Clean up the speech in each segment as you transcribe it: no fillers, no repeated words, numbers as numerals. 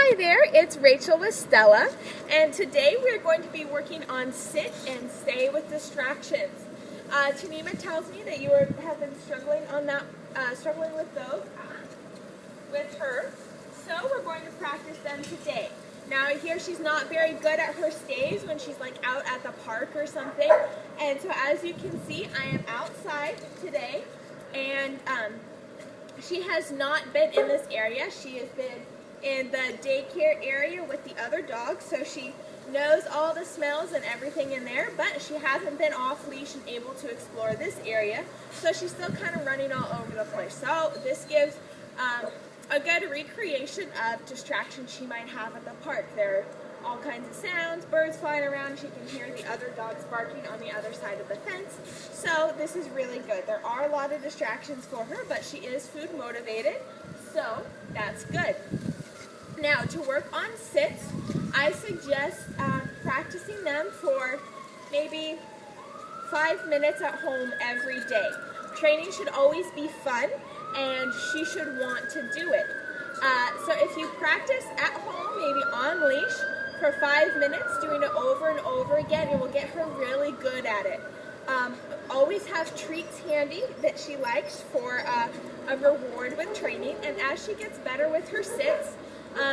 Hi there, it's Rachel with Stella, and today we're going to be working on sit and stay with distractions. Tanima tells me that you have been struggling with those with her, so we're going to practice them today. Now here she's not very good at her stays when she's like out at the park or something, and so as you can see, I am outside today, and she has not been in this area. She has been in the daycare area with the other dogs, so she knows all the smells and everything in there, but she hasn't been off leash and able to explore this area, so she's still kind of running all over the place. So this gives a good recreation of distractions she might have at the park. There are all kinds of sounds, birds flying around, she can hear the other dogs barking on the other side of the fence, so this is really good. There are a lot of distractions for her, but she is food motivated, so that's good. Now, to work on sits, I suggest practicing them for maybe 5 minutes at home every day. Training should always be fun, and she should want to do it. So if you practice at home, maybe on leash, for 5 minutes, doing it over and over again, it will get her really good at it. Always have treats handy that she likes for a reward with training, and as she gets better with her sits,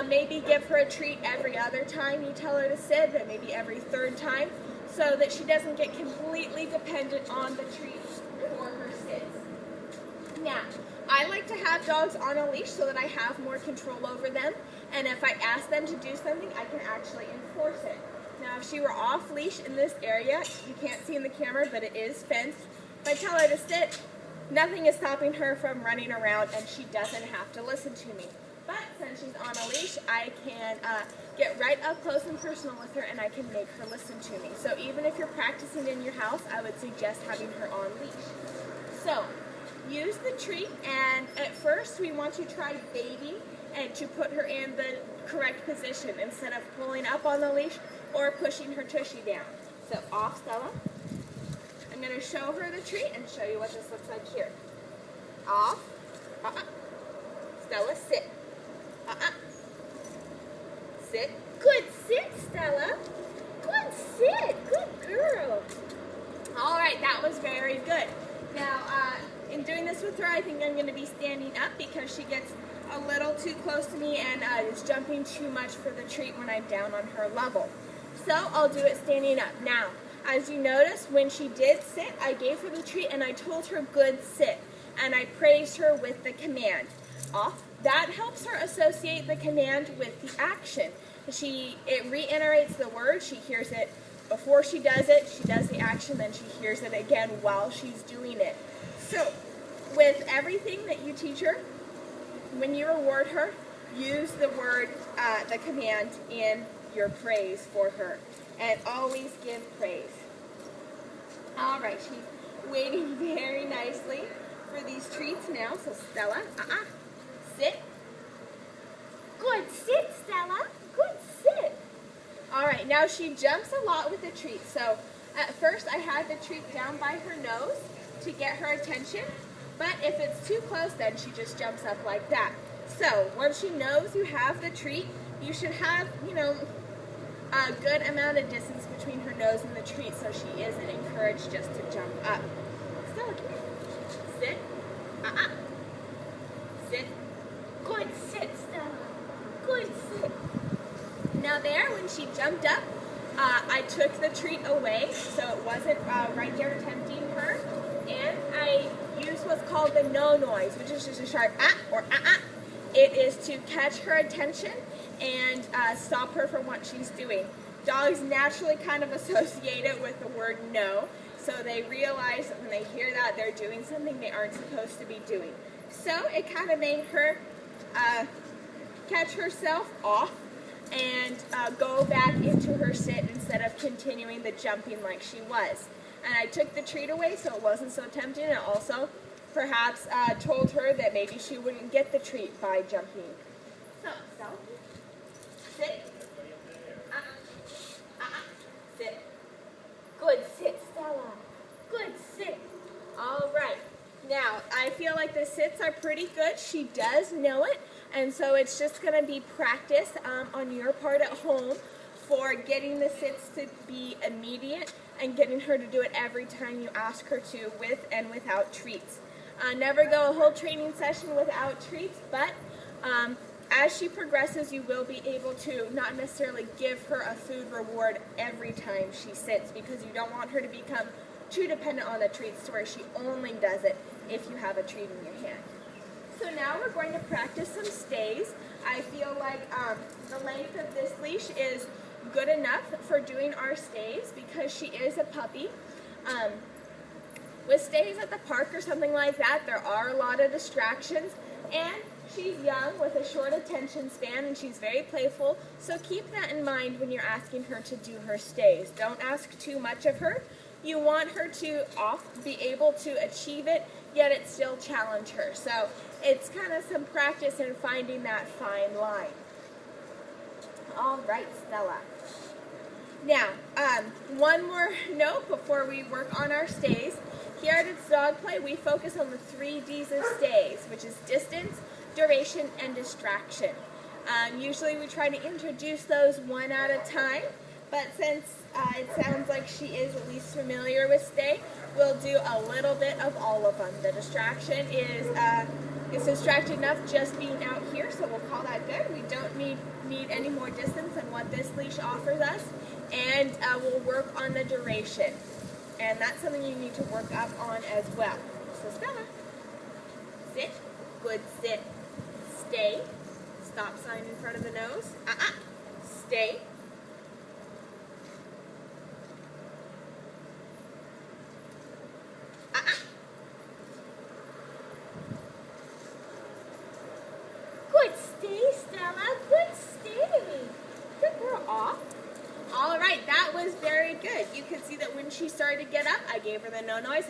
maybe give her a treat every other time you tell her to sit, but maybe every third time, so that she doesn't get completely dependent on the treats for her sits. Now, I like to have dogs on a leash so that I have more control over them, and if I ask them to do something, I can actually enforce it. Now, if she were off leash in this area, you can't see in the camera, but it is fenced. If I tell her to sit, nothing is stopping her from running around, and she doesn't have to listen to me. But since she's on a leash, I can get right up close and personal with her, and I can make her listen to me. So even if you're practicing in your house, I would suggest having her on leash. So use the treat, and at first we want to try baiting and to put her in the correct position instead of pulling up on the leash or pushing her tushy down. So off, Stella. I'm going to show her the treat and show you what this looks like here. Off. Stella, sit. Sit. Good sit, Stella. Good sit. Good girl. All right, that was very good. Now, in doing this with her, I think I'm going to be standing up because she gets a little too close to me and is jumping too much for the treat when I'm down on her level. So I'll do it standing up. Now, as you notice, when she did sit, I gave her the treat and I told her good sit, and I praised her with the command. Off. That helps her associate the command with the action. It reiterates the word, she hears it before she does the action, then she hears it again while she's doing it. So, with everything that you teach her, when you reward her, use the word, the command in your praise for her, and always give praise. All right, she's waiting very nicely for these treats now, so Stella, sit. Good sit, Stella. Good sit. All right, now she jumps a lot with the treat. So at first I had the treat down by her nose to get her attention, but if it's too close, then she just jumps up like that. So once she knows you have the treat, you should have, a good amount of distance between her nose and the treat so she isn't encouraged just to jump up. Stella, come here. Sit. Sit. Good sit, Stella. Good sit. Now there, when she jumped up, I took the treat away, so it wasn't right there tempting her, and I used what's called the no noise, which is just a sharp or It is to catch her attention and stop her from what she's doing. Dogs naturally kind of associate it with the word no, so they realize that when they hear that, they're doing something they aren't supposed to be doing. So it kind of made her catch herself off and go back into her sit instead of continuing the jumping like she was. And I took the treat away so it wasn't so tempting, and also perhaps told her that maybe she wouldn't get the treat by jumping. So, sit. Sit. Good sit, Stella. Good sit. All right. Now, I feel like the sits are pretty good. She does know it, and so it's just going to be practice on your part at home for getting the sits to be immediate and getting her to do it every time you ask her to, with and without treats. Never go a whole training session without treats, but as she progresses, you will be able to not necessarily give her a food reward every time she sits, because you don't want her to become too dependent on the treats to where she only does it if you have a treat in your hand. So now we're going to practice some stays. I feel like the length of this leash is good enough for doing our stays because she is a puppy. With stays at the park or something like that, there are a lot of distractions, and she's young with a short attention span, and she's very playful, so keep that in mind when you're asking her to do her stays. Don't ask too much of her. You want her to be able to achieve it, yet it still challenge her. So it's kind of some practice in finding that fine line. All right, Stella. Now, one more note before we work on our stays. Here at It's Dog Play, we focus on the 3 Ds of stays, which is distance, duration, and distraction. Usually we try to introduce those one at a time, but since it sounds like she is at least familiar with stay, we'll do a little bit of all of them. The distraction is distracted enough just being out here, so we'll call that good. We don't need any more distance than what this leash offers us, and we'll work on the duration. And that's something you need to work up on as well. So Stella, sit, good sit, stay, stop sign in front of the nose, stay, good stay, Stella, good stay, good girl, off. All right, that was very good. You can see that when she started to get up, I gave her the no noise,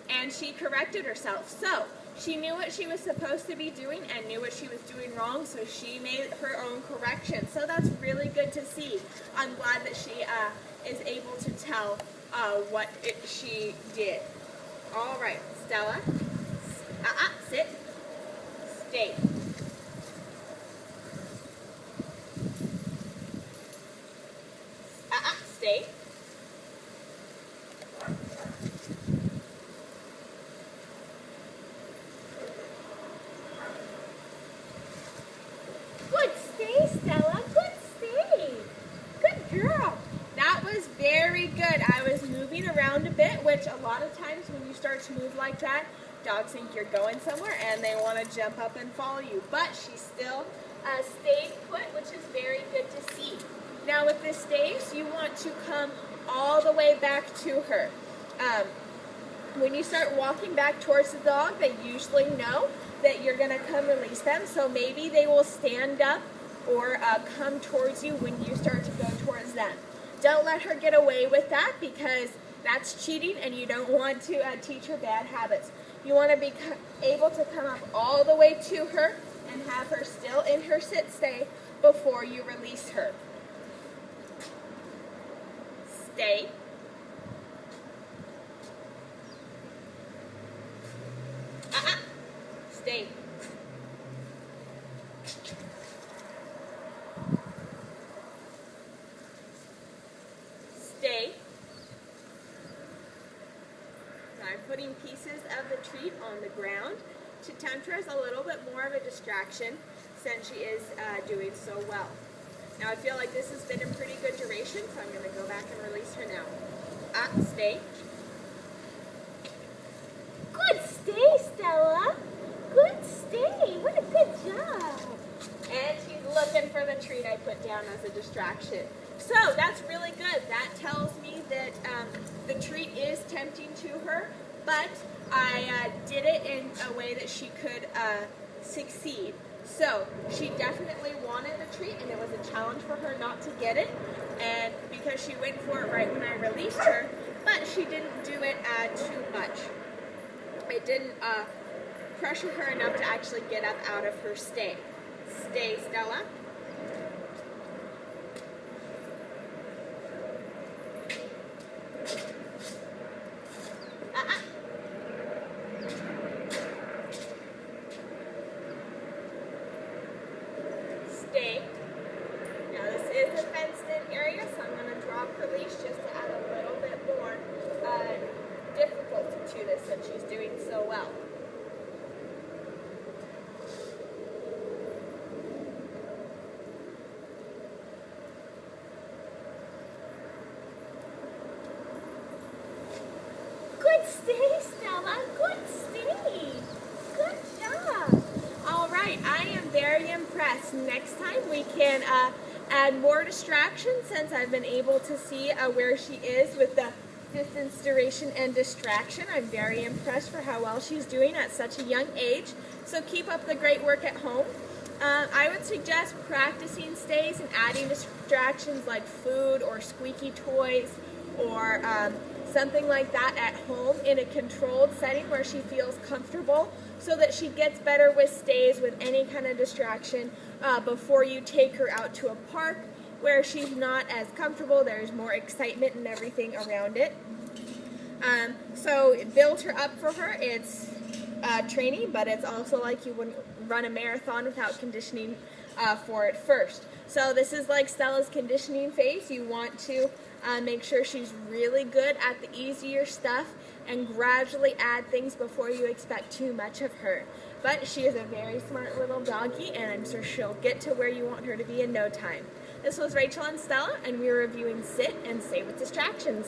and she corrected herself. So she knew what she was supposed to be doing and knew what she was doing wrong, so she made her own correction. So that's really good to see. I'm glad that she is able to tell what she did. All right, Stella, sit, stay. Stay. Good stay, Stella. Good stay. Good girl. That was very good. I was moving around a bit, which a lot of times when you start to move like that, dogs think you're going somewhere and they want to jump up and follow you. But she still stayed put, which is very good to see. Now with this stays, you want to come all the way back to her. When you start walking back towards the dog, they usually know that you're going to come release them. So maybe they will stand up or come towards you when you start to go towards them. Don't let her get away with that, because that's cheating and you don't want to teach her bad habits. You want to be able to come up all the way to her and have her still in her sit stay before you release her. Stay. Stay. Stay. So I'm putting pieces of the treat on the ground to tempt her as a little bit more of a distraction since she is doing so well. Now I feel like this has been a pretty good duration, so I'm going to go back and release her now. Stay. Good stay, Stella. Good stay. What a good job. And she's looking for the treat I put down as a distraction. So that's really good. That tells me that the treat is tempting to her, but I did it in a way that she could succeed. So she definitely wanted the treat, and it was a challenge for her not to get it, and because she went for it right when I released her, but she didn't do it too much. It didn't pressure her enough to actually get up out of her stay. Stay, Stella. stay. Now this is a fenced-in area, so I'm going to drop her leash just to add a little bit more difficulty to this since she's doing so well. Good stay, Stella. Good stay. Good job. All right, I am very impressed. Next time we can add more distractions since I've been able to see where she is with the distance, duration, and distraction. I'm very impressed for how well she's doing at such a young age. So keep up the great work at home. I would suggest practicing stays and adding distractions like food or squeaky toys or something like that at home in a controlled setting where she feels comfortable so that she gets better with stays with any kind of distraction before you take her out to a park where she's not as comfortable. There's more excitement and everything around it. So build her up for her. It's training, but it's also like you wouldn't run a marathon without conditioning for it first. So this is like Stella's conditioning phase. You want to make sure she's really good at the easier stuff and gradually add things before you expect too much of her. But she is a very smart little doggy, and I'm sure she'll get to where you want her to be in no time. This was Rachel and Stella, and we were reviewing Sit and Stay with Distractions.